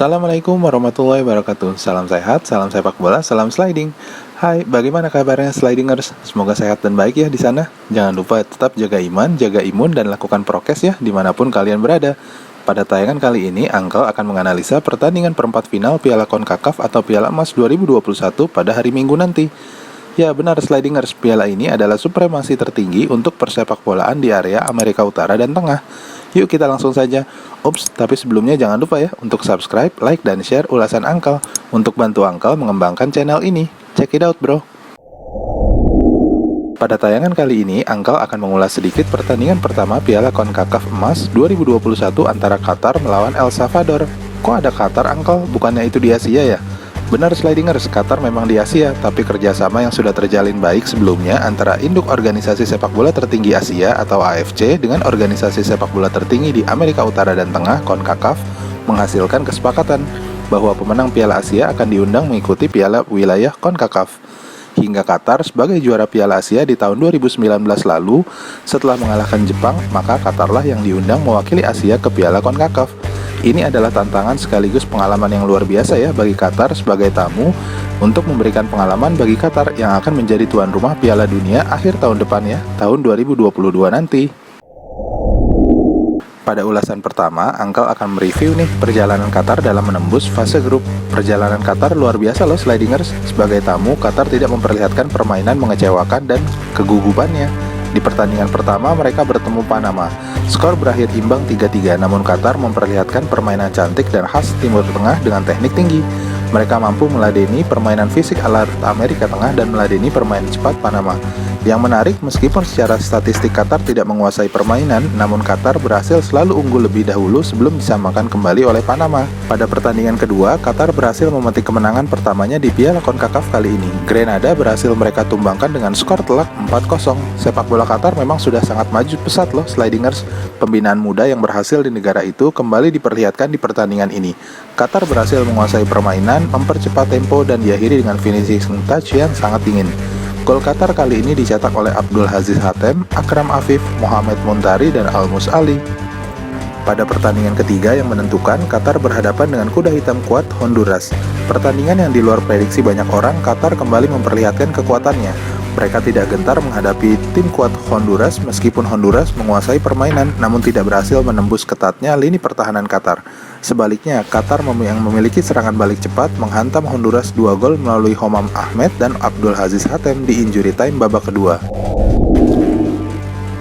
Assalamualaikum warahmatullahi wabarakatuh. Salam sehat, salam sepak bola, salam sliding. Hai, bagaimana kabarnya slidingers? Semoga sehat dan baik ya di sana. Jangan lupa tetap jaga iman, jaga imun, dan lakukan prokes ya dimanapun kalian berada. Pada tayangan kali ini, Uncle akan menganalisa pertandingan perempat final Piala CONCACAF atau Piala Emas 2021 pada hari Minggu nanti. Ya benar slidingers, piala ini adalah supremasi tertinggi untuk persepak bolaan di area Amerika Utara dan Tengah. Yuk kita langsung saja. Ups, tapi sebelumnya jangan lupa ya untuk subscribe, like, dan share ulasan Uncle untuk bantu Uncle mengembangkan channel ini. Check it out bro. Pada tayangan kali ini, Uncle akan mengulas sedikit pertandingan pertama Piala CONCACAF Emas 2021 antara Qatar melawan El Salvador. Kok ada Qatar Uncle? Bukannya itu di Asia ya? Benar slidingers, Qatar memang di Asia, tapi kerjasama yang sudah terjalin baik sebelumnya antara induk organisasi sepak bola tertinggi Asia atau AFC dengan organisasi sepak bola tertinggi di Amerika Utara dan Tengah, CONCACAF, menghasilkan kesepakatan bahwa pemenang Piala Asia akan diundang mengikuti Piala Wilayah CONCACAF. Hingga Qatar sebagai juara Piala Asia di tahun 2019 lalu, setelah mengalahkan Jepang, maka Qatarlah yang diundang mewakili Asia ke Piala CONCACAF. Ini adalah tantangan sekaligus pengalaman yang luar biasa ya bagi Qatar sebagai tamu untuk memberikan pengalaman bagi Qatar yang akan menjadi tuan rumah Piala Dunia akhir tahun depan ya, tahun 2022 nanti. Pada ulasan pertama, Uncle akan mereview nih perjalanan Qatar dalam menembus fase grup. Perjalanan Qatar luar biasa loh slidingers. Sebagai tamu, Qatar tidak memperlihatkan permainan mengecewakan dan kegugupannya. Di pertandingan pertama, mereka bertemu Panama. Skor berakhir imbang 3-3, namun Qatar memperlihatkan permainan cantik dan khas Timur Tengah dengan teknik tinggi. Mereka mampu meladeni permainan fisik ala Amerika Tengah dan meladeni permainan cepat Panama. Yang menarik, meskipun secara statistik Qatar tidak menguasai permainan, namun Qatar berhasil selalu unggul lebih dahulu sebelum disamakan kembali oleh Panama. Pada pertandingan kedua, Qatar berhasil memetik kemenangan pertamanya di Piala CONCACAF kali ini. Grenada berhasil mereka tumbangkan dengan skor telak 4-0. Sepak bola Qatar memang sudah sangat maju pesat loh slidingers. Pembinaan muda yang berhasil di negara itu kembali diperlihatkan di pertandingan ini. Qatar berhasil menguasai permainan, mempercepat tempo, dan diakhiri dengan finishing touch yang sangat dingin. Gol Qatar kali ini dicetak oleh Abdul Aziz Hatem, Akram Afif, Mohamed Muntari, dan Almus Ali. Pada pertandingan ketiga yang menentukan, Qatar berhadapan dengan kuda hitam kuat Honduras. Pertandingan yang di luar prediksi banyak orang, Qatar kembali memperlihatkan kekuatannya. Mereka tidak gentar menghadapi tim kuat Honduras meskipun Honduras menguasai permainan namun tidak berhasil menembus ketatnya lini pertahanan Qatar. Sebaliknya, Qatar yang memiliki serangan balik cepat menghantam Honduras 2 gol melalui Homam Ahmed dan Abdul Aziz Hatem di injury time babak kedua.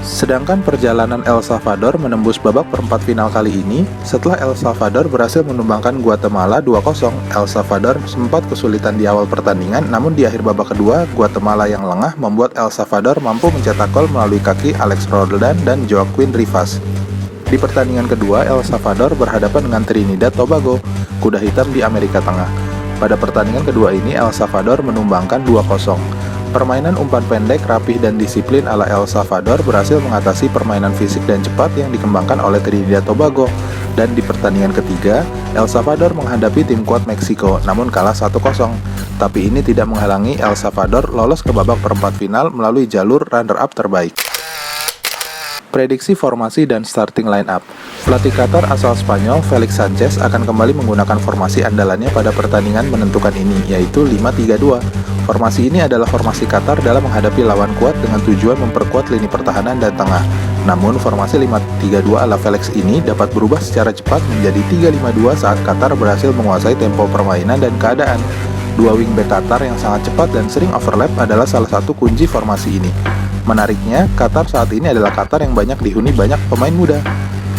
Sedangkan perjalanan El Salvador menembus babak perempat final kali ini, setelah El Salvador berhasil menumbangkan Guatemala 2-0, El Salvador sempat kesulitan di awal pertandingan, namun di akhir babak kedua, Guatemala yang lengah membuat El Salvador mampu mencetak gol melalui kaki Alex Roldan dan Joaquin Rivas. Di pertandingan kedua, El Salvador berhadapan dengan Trinidad Tobago, kuda hitam di Amerika Tengah. Pada pertandingan kedua ini, El Salvador menumbangkan 2-0. Permainan umpan pendek, rapih, dan disiplin ala El Salvador berhasil mengatasi permainan fisik dan cepat yang dikembangkan oleh Trinidad Tobago. Dan di pertandingan ketiga, El Salvador menghadapi tim kuat Meksiko, namun kalah 1-0. Tapi ini tidak menghalangi El Salvador lolos ke babak perempat final melalui jalur runner-up terbaik. Prediksi formasi dan starting line-up. Pelatih Qatar asal Spanyol, Felix Sanchez, akan kembali menggunakan formasi andalannya pada pertandingan menentukan ini, yaitu 5-3-2. Formasi ini adalah formasi Qatar dalam menghadapi lawan kuat dengan tujuan memperkuat lini pertahanan dan tengah. Namun, formasi 5-3-2 ala Felix ini dapat berubah secara cepat menjadi 3-5-2 saat Qatar berhasil menguasai tempo permainan dan keadaan. Dua wingback Qatar yang sangat cepat dan sering overlap adalah salah satu kunci formasi ini. Menariknya, Qatar saat ini adalah Qatar yang banyak dihuni banyak pemain muda.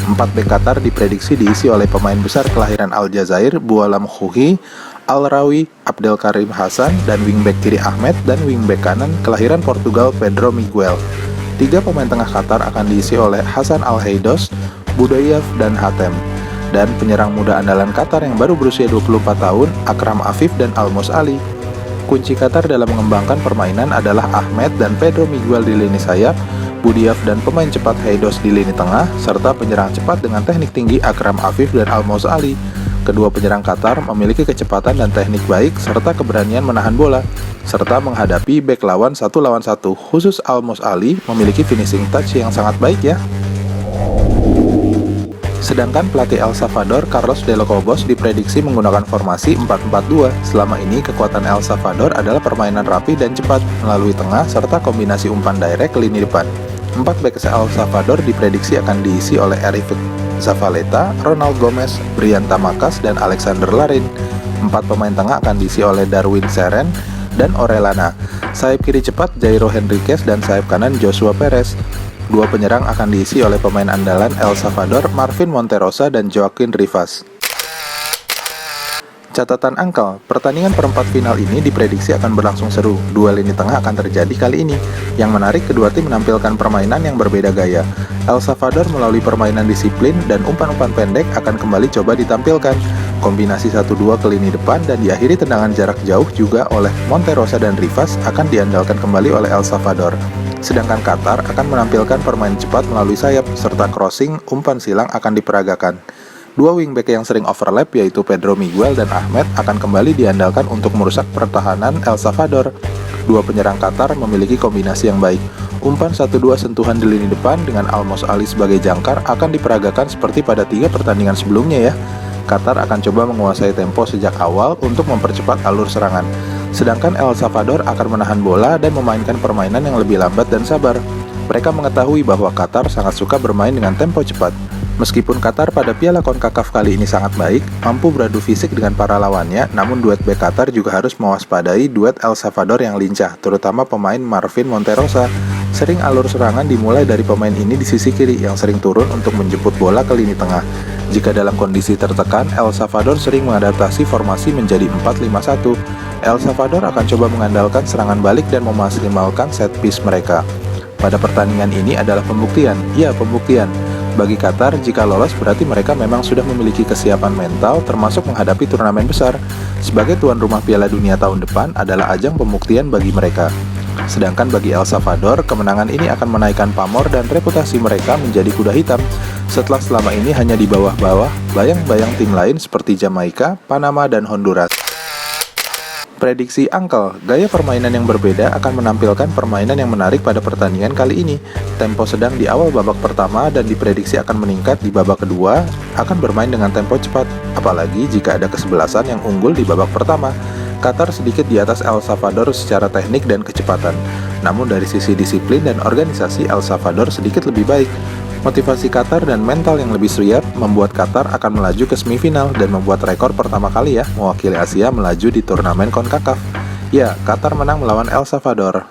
4 bek Qatar diprediksi diisi oleh pemain besar kelahiran Aljazair, Boualem Khouhi, Al-Rawi, Abdel Karim Hassan, dan wingback kiri Ahmed, dan wingback kanan kelahiran Portugal Pedro Miguel. 3 pemain tengah Qatar akan diisi oleh Hassan Al-Heidos, Budayev, dan Hatem. Dan penyerang muda andalan Qatar yang baru berusia 24 tahun, Akram Afif dan Almus Ali. Kunci Qatar dalam mengembangkan permainan adalah Ahmed dan Pedro Miguel di lini sayap, Budayev dan pemain cepat Heidos di lini tengah, serta penyerang cepat dengan teknik tinggi Akram Afif dan Almus Ali. Kedua penyerang Qatar memiliki kecepatan dan teknik baik serta keberanian menahan bola, serta menghadapi bek lawan 1 lawan 1. Khusus Almus Ali memiliki finishing touch yang sangat baik ya. Sedangkan pelatih El Salvador, Carlos de los Cobos, diprediksi menggunakan formasi 4-4-2. Selama ini, kekuatan El Salvador adalah permainan rapi dan cepat melalui tengah serta kombinasi umpan direct ke lini depan. 4 bek El Salvador diprediksi akan diisi oleh Eric Zavaleta, Ronald Gomez, Brian Tamakas, dan Alexander Larin. 4 pemain tengah akan diisi oleh Darwin Seren dan Orellana. Sayap kiri cepat Jairo Henriquez dan sayap kanan Joshua Perez. 2 penyerang akan diisi oleh pemain andalan El Salvador, Marvin Monterosa dan Joaquin Rivas. Catatan angkel, pertandingan perempat final ini diprediksi akan berlangsung seru. 2 lini tengah akan terjadi kali ini. Yang menarik, kedua tim menampilkan permainan yang berbeda gaya. El Salvador melalui permainan disiplin dan umpan-umpan pendek akan kembali coba ditampilkan. Kombinasi 1-2 ke lini depan dan diakhiri tendangan jarak jauh juga oleh Monterosa dan Rivas akan diandalkan kembali oleh El Salvador. Sedangkan Qatar akan menampilkan permainan cepat melalui sayap, serta crossing, umpan silang akan diperagakan. 2 wingback yang sering overlap yaitu Pedro Miguel dan Ahmed akan kembali diandalkan untuk merusak pertahanan El Salvador. 2 penyerang Qatar memiliki kombinasi yang baik. Umpan 1-2 sentuhan di lini depan dengan Almos Ali sebagai jangkar akan diperagakan seperti pada 3 pertandingan sebelumnya ya. Qatar akan coba menguasai tempo sejak awal untuk mempercepat alur serangan. Sedangkan El Salvador akan menahan bola dan memainkan permainan yang lebih lambat dan sabar. Mereka mengetahui bahwa Qatar sangat suka bermain dengan tempo cepat. Meskipun Qatar pada Piala CONCACAF kali ini sangat baik, mampu beradu fisik dengan para lawannya, namun duet bek Qatar juga harus mewaspadai duet El Salvador yang lincah, terutama pemain Marvin Monterosa. Sering alur serangan dimulai dari pemain ini di sisi kiri yang sering turun untuk menjemput bola ke lini tengah. Jika dalam kondisi tertekan, El Salvador sering mengadaptasi formasi menjadi 4-5-1. El Salvador akan coba mengandalkan serangan balik dan memaksimalkan set piece mereka. Pada pertandingan ini adalah pembuktian. Ya, pembuktian. Bagi Qatar, jika lolos berarti mereka memang sudah memiliki kesiapan mental termasuk menghadapi turnamen besar. Sebagai tuan rumah Piala Dunia tahun depan adalah ajang pembuktian bagi mereka. Sedangkan bagi El Salvador, kemenangan ini akan menaikkan pamor dan reputasi mereka menjadi kuda hitam. Setelah selama ini hanya di bawah-bawah, bayang-bayang tim lain seperti Jamaika, Panama, dan Honduras. Prediksi angkel, gaya permainan yang berbeda akan menampilkan permainan yang menarik pada pertandingan kali ini. Tempo sedang di awal babak pertama dan diprediksi akan meningkat di babak kedua, akan bermain dengan tempo cepat, apalagi jika ada kesebelasan yang unggul di babak pertama. Qatar sedikit di atas El Salvador secara teknik dan kecepatan, namun dari sisi disiplin dan organisasi El Salvador sedikit lebih baik. Motivasi Qatar dan mental yang lebih siap membuat Qatar akan melaju ke semifinal dan membuat rekor pertama kali ya mewakili Asia melaju di turnamen CONCACAF. Ya, Qatar menang melawan El Salvador.